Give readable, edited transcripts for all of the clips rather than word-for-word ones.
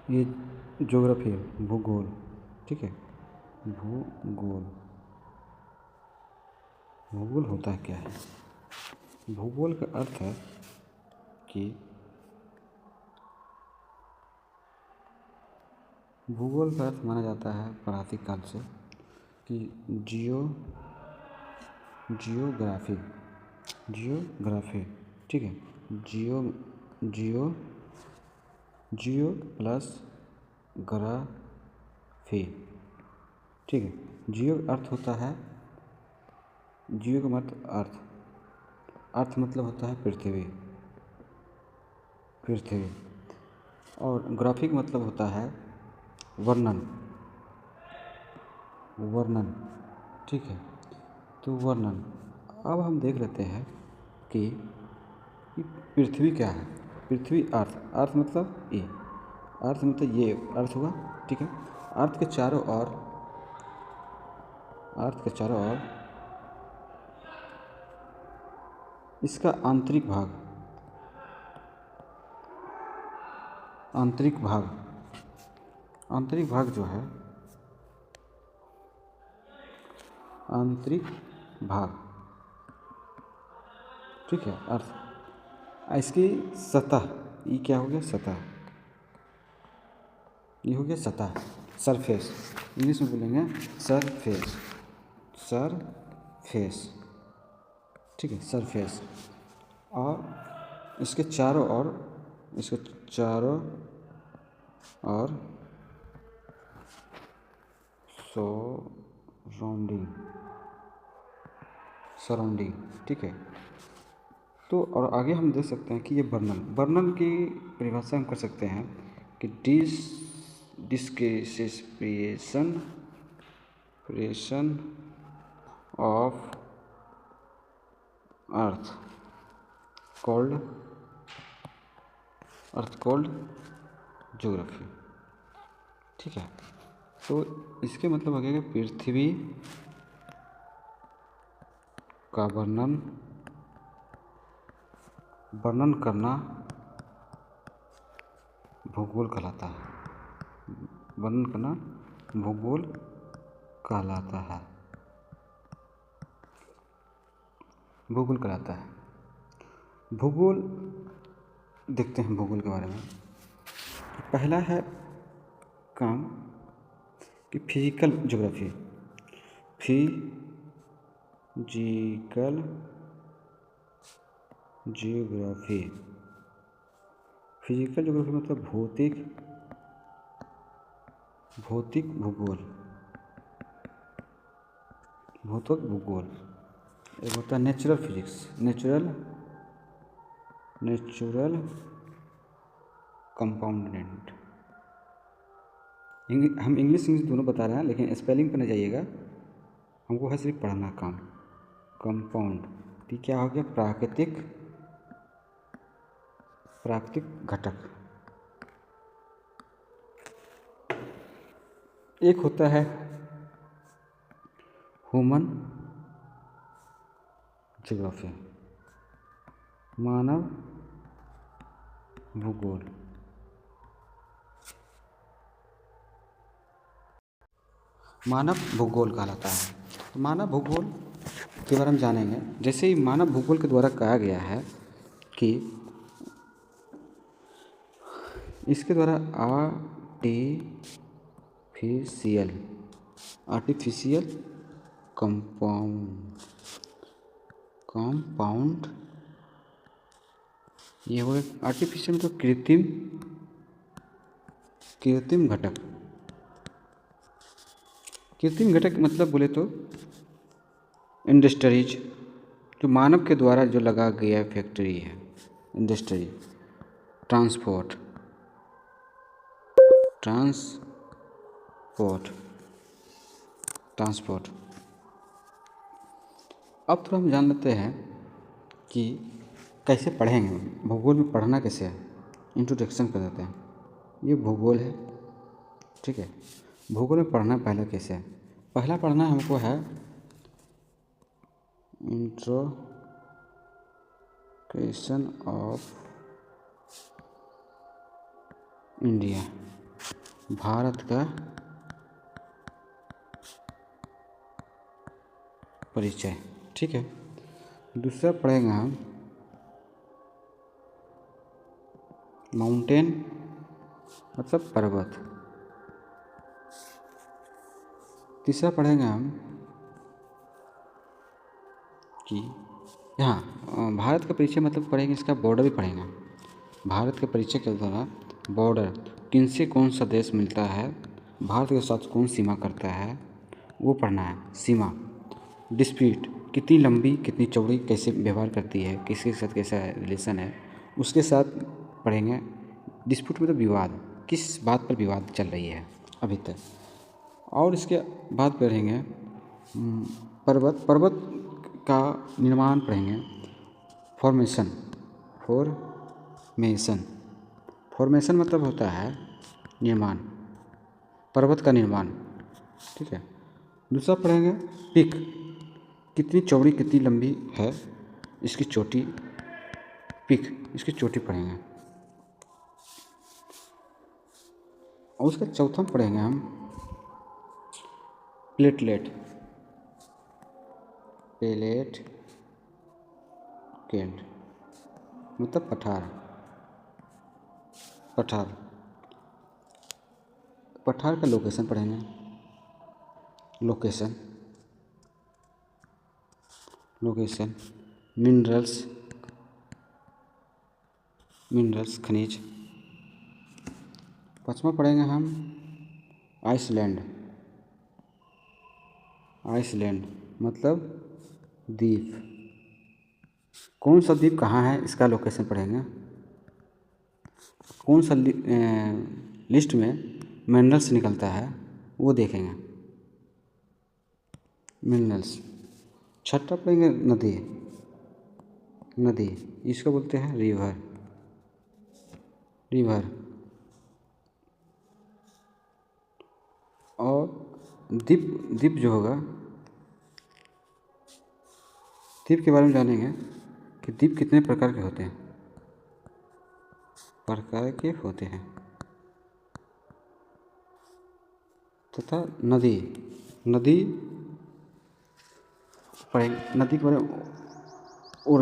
ये ज्योग्राफी है, भूगोल। ठीक है, भूगोल। भूगोल होता है क्या है? भूगोल का अर्थ है कि भूगोल का अर्थ माना जाता है प्राचीन काल से कि जियोग्राफी। ठीक है, जियो जियो जियो प्लस ग्राफी। ठीक है, जियो अर्थ होता है, जियो का मतलब अर्थ मतलब होता है पृथ्वी। और ग्राफिक मतलब होता है वर्णन। ठीक है, तो वर्णन। अब हम देख लेते हैं कि पृथ्वी क्या है। पृथ्वी अर्थ मतलब ये, अर्थ मतलब ये अर्थ हुआ। ठीक है, अर्थ के चारों ओर इसका आंतरिक भाग जो है, आंतरिक भाग। ठीक है, अर्थ इसकी सतह, ये क्या हो गया? सतह। ये हो गया सतह, सरफेस। इंग्लिश में बोलेंगे सरफेस। ठीक है, सरफेस। और इसके चारों ओर सराउंडिंग। ठीक है, तो और आगे हम देख सकते हैं कि ये वर्णन की परिभाषा हम कर सकते हैं कि description of earth called geography. ठीक है, तो इसके मतलब हो गया कि पृथ्वी का वर्णन करना भूगोल कहलाता है। भूगोल देखते हैं भूगोल के बारे में। पहला है काम कि फिजिकल ज्योग्राफी। फिजिकल ज्योग्राफी मतलब भौतिक भूगोल। एक होता है नेचुरल फिजिक्स, नेचुरल कंपाउंडेंट। हम इंग्लिश दोनों बता रहे हैं, लेकिन स्पेलिंग पर नहीं जाइएगा, हमको है सिर्फ पढ़ना काम। कंपाउंड ये क्या हो गया? प्राकृतिक घटक। एक होता है ह्यूमन ज्योग्राफी, मानव भूगोल। कहलाता है। तो मानव भूगोल के बारे में जानेंगे। जैसे ही मानव भूगोल के द्वारा कहा गया है कि इसके द्वारा आर्टिफिशियल कंपाउंड, ये हो गया आर्टिफिशियल तो कृत्रिम घटक मतलब बोले तो इंडस्ट्रीज, जो मानव के द्वारा जो लगा गया फैक्ट्री है, इंडस्ट्री, ट्रांसपोर्ट। अब थोड़ा हम जान लेते हैं कि कैसे पढ़ेंगे, भूगोल में पढ़ना कैसे है। इंट्रोडक्शन कर देते हैं। ये भूगोल है। ठीक है, भूगोल में पढ़ना पहला कैसे है? पहला पढ़ना हमको है इंट्रोडक्शन ऑफ इंडिया। भारत का परिचय। ठीक है। दूसरा पढ़ेंगे हम माउंटेन मतलब पर्वत। तीसरा पढ़ेंगे हम कि यहाँ भारत का परिचय मतलब पढ़ेंगे, इसका बॉर्डर भी पढ़ेंगे। भारत के परिचय के दौरान बॉर्डर किन से कौन सा देश मिलता है, भारत के साथ कौन सीमा करता है, वो पढ़ना है। सीमा, डिस्प्यूट कितनी लंबी कितनी चौड़ी कैसे व्यवहार करती है, किसके साथ कैसा रिलेशन है, उसके साथ पढ़ेंगे। डिस्प्यूट मतलब विवाद, किस बात पर विवाद चल रही है अभी तक। और इसके बाद पढ़ेंगे पर्वत। पर्वत का निर्माण पढ़ेंगे। फॉर्मेशन, फॉर्मेशन मतलब होता है निर्माण, पर्वत का निर्माण। ठीक है। दूसरा पढ़ेंगे पीक, कितनी चौड़ी कितनी लंबी है इसकी चोटी, पीक इसकी चोटी पढ़ेंगे। और उसका चौथा पढ़ेंगे हम प्लेटलेट केंट मतलब पठार का लोकेशन पढ़ेंगे। लोकेशन मिनरल्स खनिज। पाँचवा पढ़ेंगे हम आइसलैंड मतलब द्वीप। कौन सा द्वीप कहाँ है इसका लोकेशन पढ़ेंगे। कौन सा लिस्ट में मिनरल्स निकलता है वो देखेंगे। मिनरल्स। छठा पढ़ेंगे नदी, इसको बोलते हैं रिवर। और द्वीप जो होगा, द्वीप के बारे में जानेंगे कि द्वीप कितने प्रकार के होते हैं तथा नदी पढ़ेंगे। नदी के बारे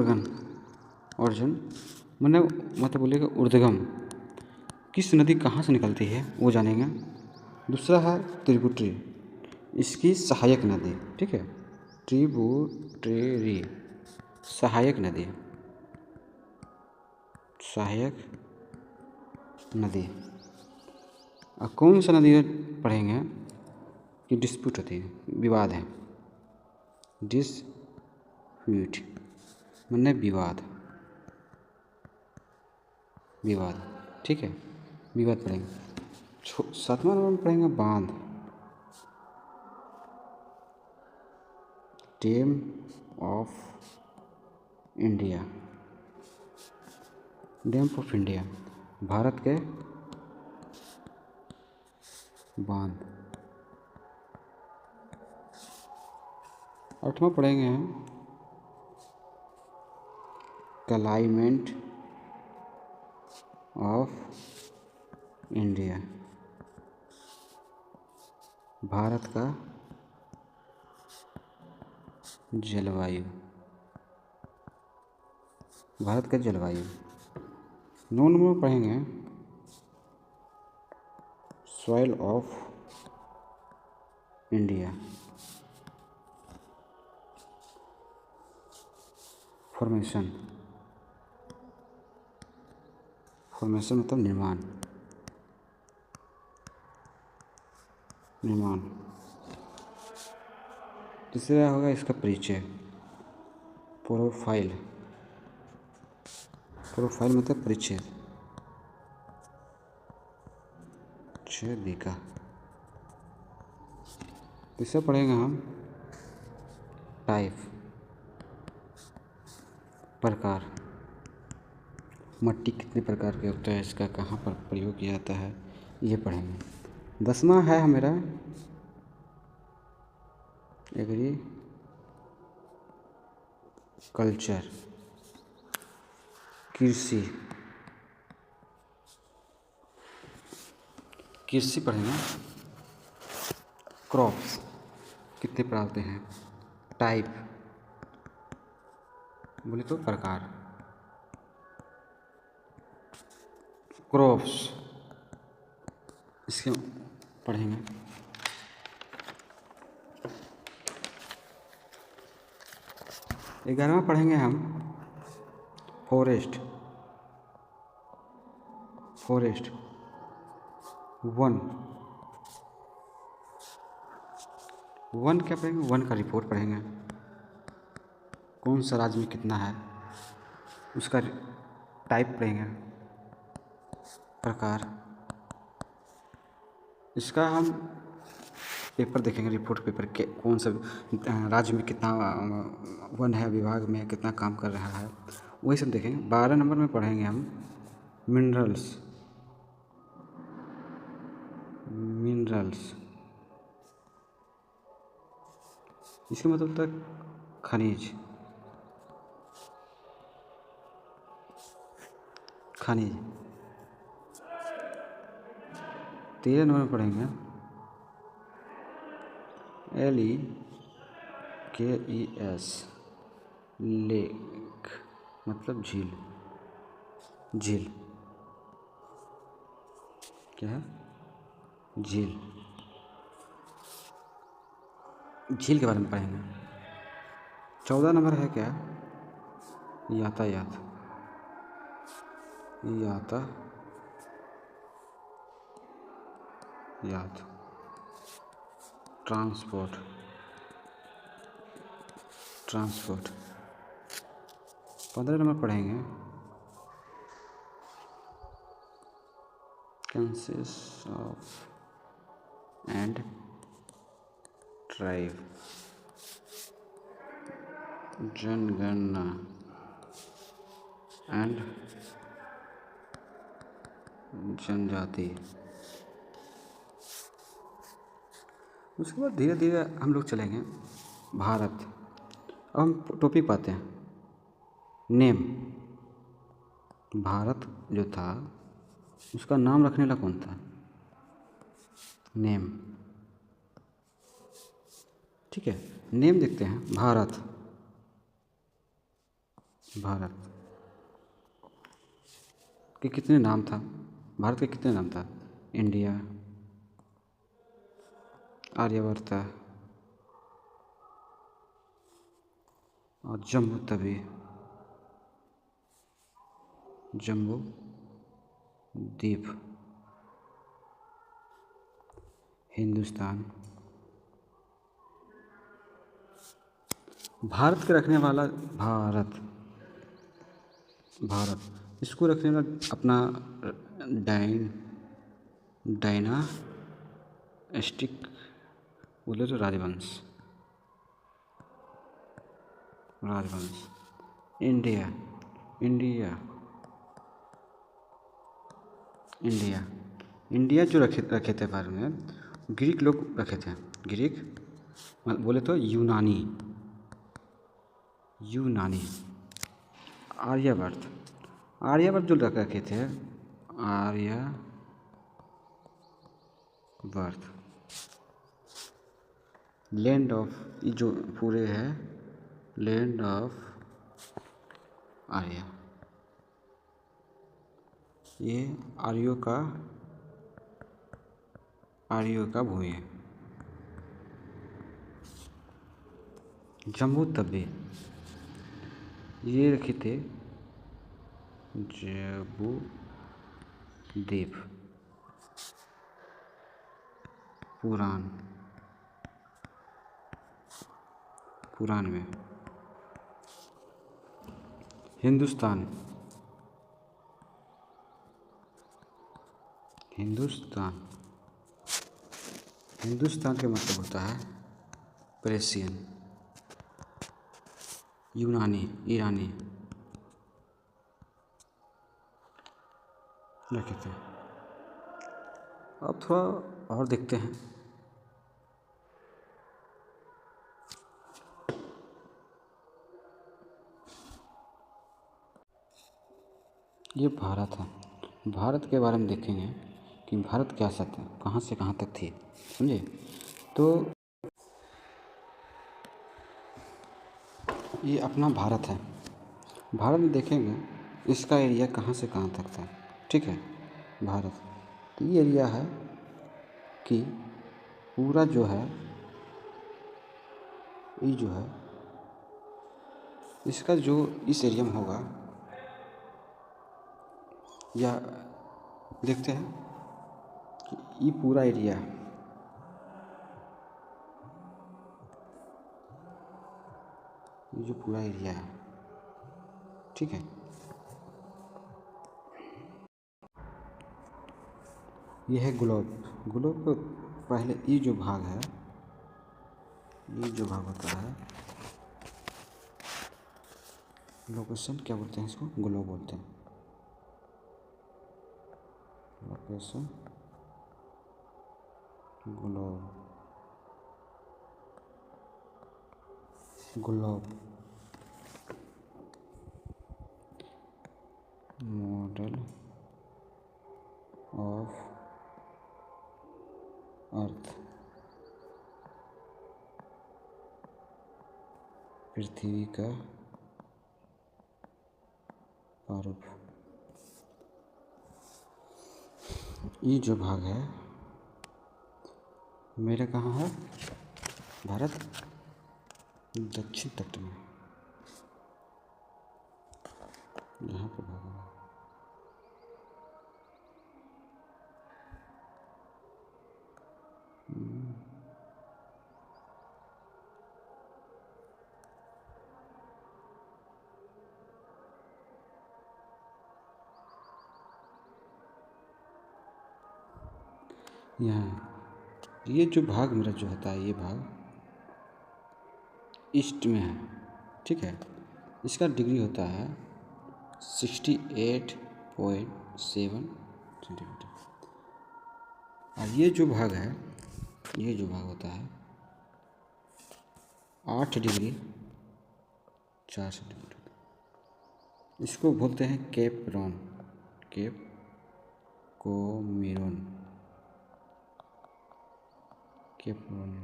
में अर्जुन मैंने मतलब बोलेगा उर्दगम, किस नदी कहाँ से निकलती है वो जानेंगे। दूसरा है त्रिपुटी, इसकी सहायक नदी। ठीक है। ट्रिब्यूटरी सहायक नदी। और कौन सा नदी पढ़ेंगे कि डिस्प्यूट होती है, विवाद है। डिस्प्यूट माने विवाद। ठीक है। विवाद पढ़ेंगे। सातवां नंबर में पढ़ेंगे बांध। डैम ऑफ इंडिया भारत के बांध। आठवां पढ़ेंगे क्लाइमेट ऑफ इंडिया भारत का जलवायु। 9 नंबर में पढ़ेंगे सॉइल ऑफ इंडिया। फॉर्मेशन मतलब निर्माण। तीसरा होगा इसका परिचय, प्रोफाइल मतलब परिचय। दिखा। तीसरा पढ़ेंगे हम टाइप, प्रकार। मट्टी कितने प्रकार के होता है, इसका कहाँ पर प्रयोग किया जाता है, ये पढ़ेंगे। 10वां है हमारा एग्रीकल्चर कृषि पढ़ेंगे। क्रॉप्स कितने प्रकार के हैं, टाइप बोले तो प्रकार, क्रॉप्स इसके पढ़ेंगे। ग्यारहवां पढ़ेंगे हम फॉरेस्ट। फॉरेस्ट वन, वन क्या पढ़ेंगे, वन का रिपोर्ट पढ़ेंगे। कौन सा राज्य में कितना है उसका टाइप पढ़ेंगे, प्रकार। इसका हम पेपर देखेंगे, रिपोर्ट पेपर के कौन सा राज्य में कितना वन है, विभाग में कितना काम कर रहा है, वही सब देखेंगे। 12 नंबर में पढ़ेंगे हम मिनरल्स। मिनरल्स इसका मतलब होता है खनिज। खनिज 13 नंबर में पढ़ेंगे LEKES, लेक मतलब झील। झील क्या है, झील। झील के बारे में पढ़ेंगे। 14 नंबर है क्या, यातायात। यातायात ट्रांसपोर्ट। 15 नंबर पढ़ेंगे कंसिस्ट ऑफ एंड ट्राइब, जनगणना एंड जनजाति। उसके बाद धीरे धीरे हम लोग चलेंगे भारत। अब हम टॉपिक पाते हैं नेम। भारत जो था उसका नाम रखने वाला कौन था, नेम। ठीक है, नेम देखते हैं। भारत, भारत के कितने नाम था, भारत के कितने नाम था, इंडिया, आर्यवर्त और जम्बू तवी, जम्बू द्वीप। हिंदुस्तान, भारत के रखने वाला भारत, भारत इसको रखने वाला अपना डायनास्टिक बोले तो राजवंश। राजवंश। इंडिया, इंडिया, इंडिया, इंडिया जो रखे थे भारत में, ग्रीक लोग रखे थे। ग्रीक बोले तो यूनानी, यूनानी। आर्यवर्त, आर्यवर्त जो रखे थे, आर्यवर्त। लैंड ऑफ, जो पूरे है लैंड ऑफ आर्य, ये आर्यों का भूमि है। जम्बू तवी ये रखे थे जम्बू द्वीप। पुराण में। हिंदुस्तान, हिंदुस्तान, हिंदुस्तान का मतलब होता है पर्शियन, यूनानी, ईरानी रखे थे। अब थोड़ा और देखते हैं। ये भारत है, भारत के बारे में देखेंगे कि भारत क्या सत्य कहाँ से कहाँ तक थी, समझे। तो ये अपना भारत है। भारत में देखेंगे इसका एरिया कहाँ से कहाँ तक था, ठीक है। भारत तो ये एरिया है कि पूरा जो है ये जो है इसका जो इस एरिया में होगा, या देखते हैं कि ये पूरा एरिया ये जो पूरा एरिया है, ठीक है। ये है ग्लोब। ग्लोब को पहले ये जो भाग है, ये जो भाग होता है लोकेशन, क्या बोलते हैं इसको, ग्लोब बोलते हैं। Location globe, globe model of earth, पृथ्वी का प्रारूप। ये जो भाग है मेरा कहाँ है, भारत दक्षिण तट में, यहाँ पर भाग है। यहाँ ये जो भाग मेरा जो होता है, ये भाग ईस्ट में है, ठीक है। इसका डिग्री होता है 68.7 सेंटीमीटर। और ये जो भाग है, ये जो भाग होता है 8 डिग्री 4 सेंटीमीटर। इसको बोलते हैं केप रॉन, केप कोमेरोन, केप रॉन।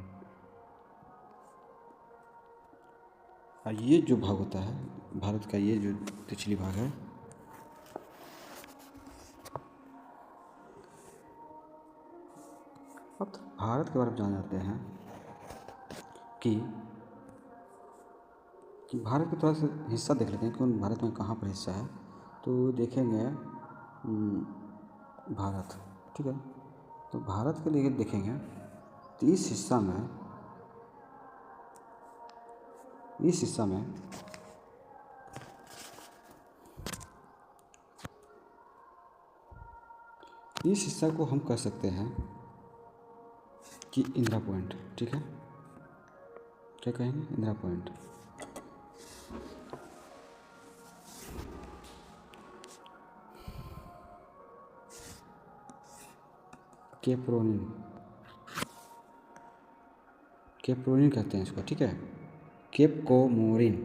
और ये जो भाग होता है भारत का, ये जो दक्षिणी भाग है, अब भारत के बारे में जान जाते हैं कि भारत का थोड़ा सा हिस्सा देख लेते हैं कि भारत में कहाँ पर हिस्सा है। तो देखेंगे भारत, ठीक है। तो भारत के लिए देखेंगे तो इस हिस्सा में इस हिस्सा को हम कह सकते हैं कि इंदिरा पॉइंट, ठीक है। क्या कहेंगे, इंदिरा पॉइंट। केप्रोनिन, केप्रोनिन कहते हैं इसको, ठीक है। Cape Comorin.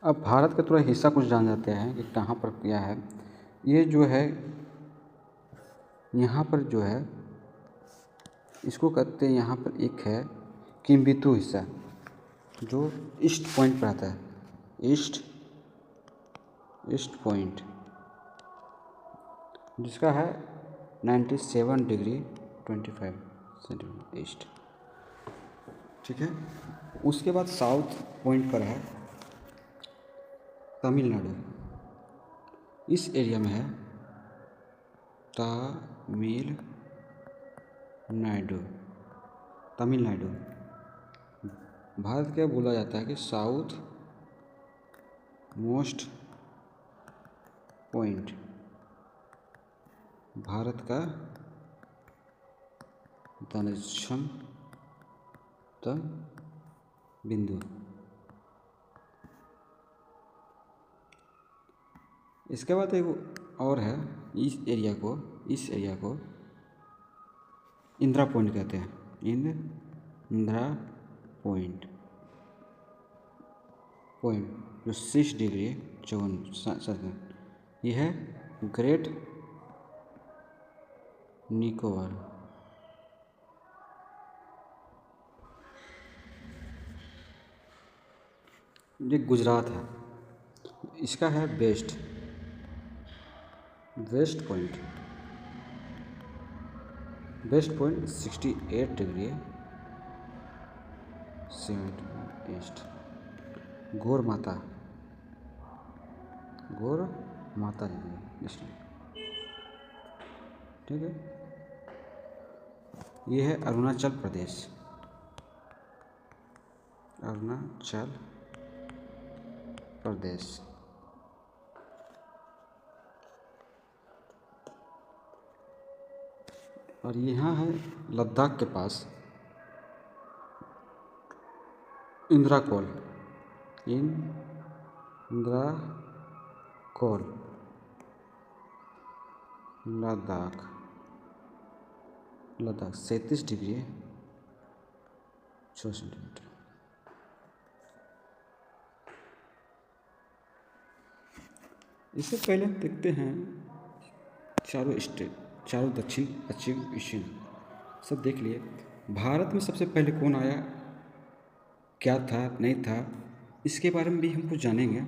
अब भारत का थोड़ा हिस्सा कुछ जान जाते हैं कि कहाँ पर क्या है। ये जो है यहाँ पर जो है इसको कहते हैं, यहाँ पर एक है किम्बितु हिस्सा जो ईस्ट पॉइंट पर आता है, ईस्ट पॉइंट, जिसका है 97 डिग्री 25 सेंटीमीटर ईस्ट, ठीक है। उसके बाद साउथ पॉइंट पर है तमिलनाडु। इस एरिया में है तमिलनाडु। भारत का बोला जाता है कि साउथ मोस्ट पॉइंट, भारत का दक्षिणतम बिंदु। इसके बाद एक और है, इस एरिया को इंदिरा पॉइंट कहते हैं, इंदिरा पॉइंट जो 6 डिग्री 54 यह है ग्रेट निकोबार। ये गुजरात है। इसका है वेस्ट पॉइंट 68 डिग्री 7 ईस्ट। गौर माता जी इसलिए, ठीक है। ये है अरुणाचल प्रदेश। और यहाँ है लद्दाख के पास इंद्राकोल लद्दाख 37 डिग्री 6 सेंटीमीटर। इससे पहले देखते हैं चारों दक्षिण पश्चिम ईशान सब देख लिए। भारत में सबसे पहले कौन आया, क्या था नहीं था, इसके बारे में भी हम कुछ जानेंगे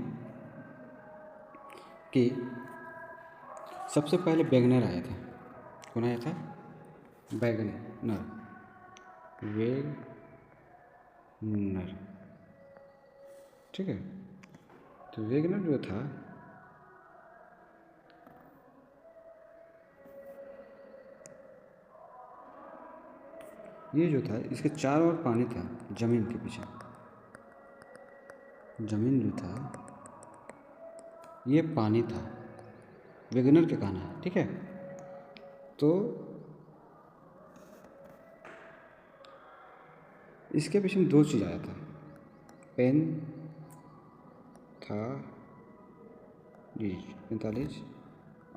कि सबसे पहले वैगनर आया था। कौन आया था? वैगनर। ठीक है। तो वैगनर जो था ये जो था इसके चारों ओर पानी था। जमीन के पीछे जमीन जो था ये पानी था। वैगनर के कहना है, ठीक है। तो इसके पीछे में 2 चीज़ आया था, पेन था जी 45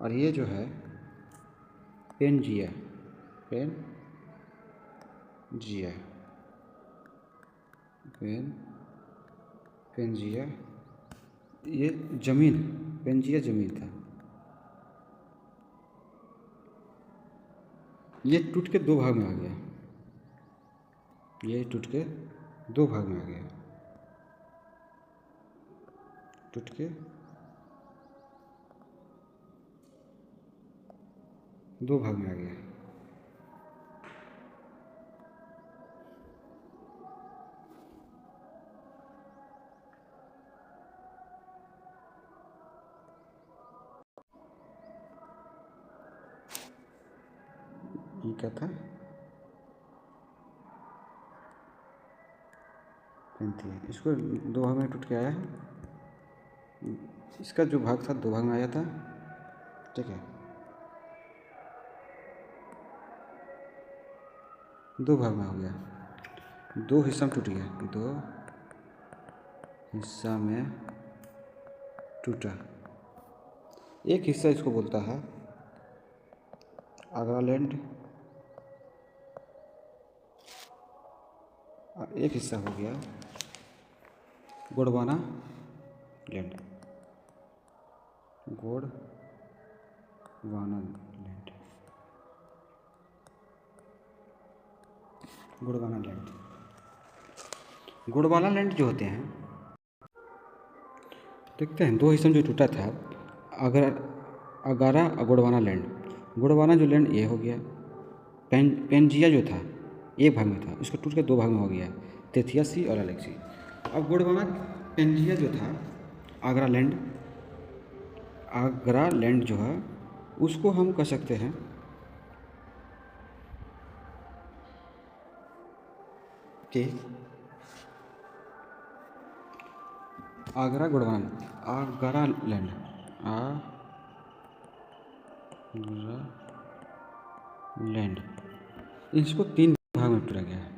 और ये जो है पेनजिया ये जमीन पेनजिया जमीन था। ये टूट के 2 भाग में आ गया। टूट के 2 भाग में आ गया। ये क्या था? इसको 2 भाग में टूट के आया है। इसका जो भाग था 2 भाग में आया था, ठीक है। 2 भाग में हो गया, 2 हिस्सा में टूट गया, 2 हिस्सा में टूटा। एक हिस्सा इसको बोलता है आगरालैंड, एक हिस्सा हो गया गोंडवाना लैंड। गोंडवाना लैंड जो होते हैं, देखते हैं 2 हिस्सों में जो टूटा था अगारा और गोंडवाना लैंड। गोंडवाना जो लैंड ये हो गया, पेनजिया जो था एक भाग में था, इसको टूट के 2 भाग में हो गया, तेथियासी और अलेक्सी। अब गोंडवाना पेनजिया जो था आगरा लैंड जो है उसको हम कह सकते हैं कि आगरा लैंड इसको 3 भाग में टूटा गया है,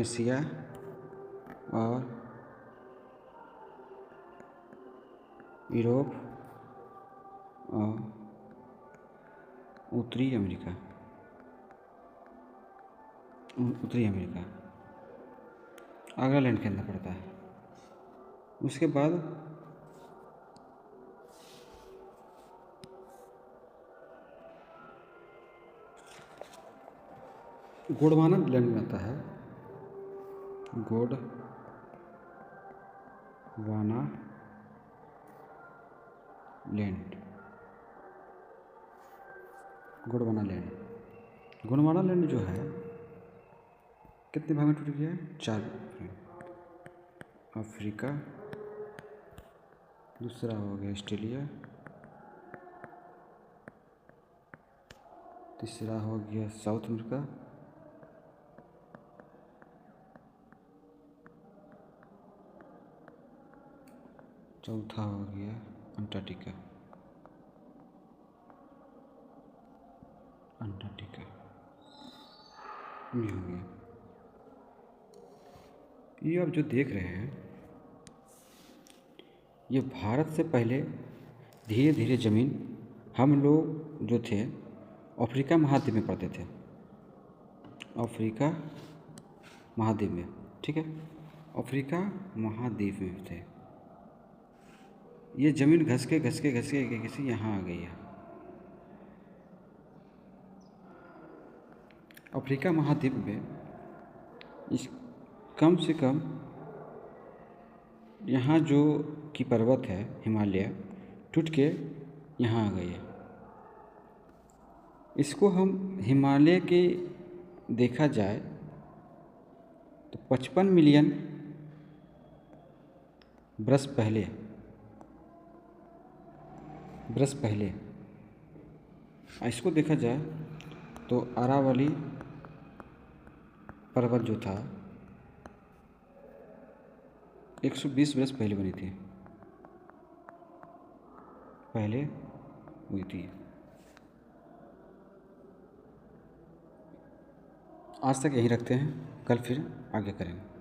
एशिया और यूरोप और उत्तरी अमेरिका। आगरा लैंड के अंदर पड़ता है। उसके बाद गोंडवाना लैंड में आता है, गोंडवाना लैंड। गोंडवाना लैंड जो है कितने भाग में टूट गया है? 4 भाग में। अफ्रीका, दूसरा हो गया ऑस्ट्रेलिया, तीसरा हो गया साउथ अमेरिका, चौथा हो गया अंटार्कटिका। ये हो गया। ये आप जो देख रहे हैं, ये भारत से पहले धीरे धीरे ज़मीन हम लोग जो थे अफ्रीका महाद्वीप में पड़ते थे, अफ्रीका महाद्वीप में, ठीक है, अफ्रीका महाद्वीप में थे। ये ज़मीन घस के किसी यहाँ आ गई है। अफ्रीका महाद्वीप में इस कम से कम यहाँ जो की पर्वत है हिमालय, टूट के यहाँ आ गई है। इसको हम हिमालय के देखा जाए तो 55 मिलियन बरस पहले इसको देखा जाए तो अरावली पर्वत जो था 120 बरस पहले बनी थी, पहले हुई थी। आज तक यहीं रखते हैं, कल फिर आगे करेंगे।